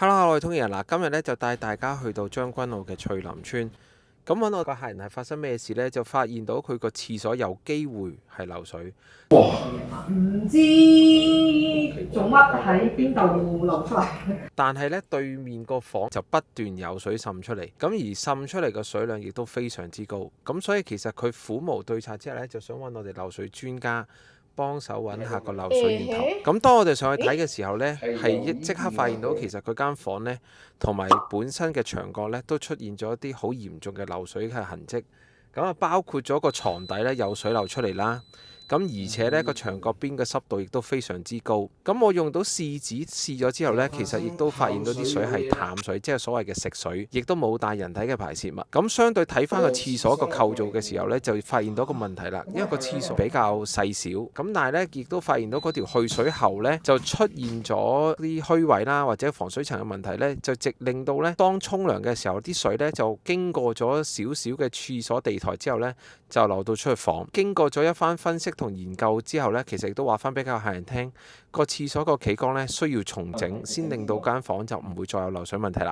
Hello，我係 Tony 啊！嗱，今日咧就帶大家去到將軍澳嘅翠林村。咁揾我個客人係發生咩事呢？就發現到佢個廁所有機會係漏水。唔知做乜喺邊度流出嚟。但係咧對面個房就不斷有水滲出嚟，咁而滲出嚟嘅水量亦都非常之高。咁所以其實佢苦無對策之下咧，就想揾我哋漏水專家幫手揾下個漏水源頭。咁當我哋上去睇嘅時候呢，係即刻發現到其實佢間房呢，同埋本身嘅牆角呢，都出現咗一啲好嚴重嘅漏水嘅痕跡。咁啊，包括咗個床底呢，有水流出嚟啦。咁而且呢個牆角邊嘅濕度亦都非常之高。咁我用到試紙試咗之後呢，其實亦都發現到啲水係淡水，即係所謂嘅食水，亦都冇帶人體嘅排泄物。咁相對睇翻個廁所個構造嘅時候呢，就發現到個問題啦。因為個廁所比較細小，咁但係呢，亦都發現到嗰條去水喉呢，就出現咗啲虛位啦，或者防水層嘅問題呢，就直令到呢，當沖涼嘅時候啲水呢，就經過咗少少嘅廁所地台之後呢，就流到出去房。經過咗一番分析同研究之後呢，其實亦都話翻俾個客人聽，個廁所個企缸呢，需要重整，先令到間房就唔會再有漏水問題啦。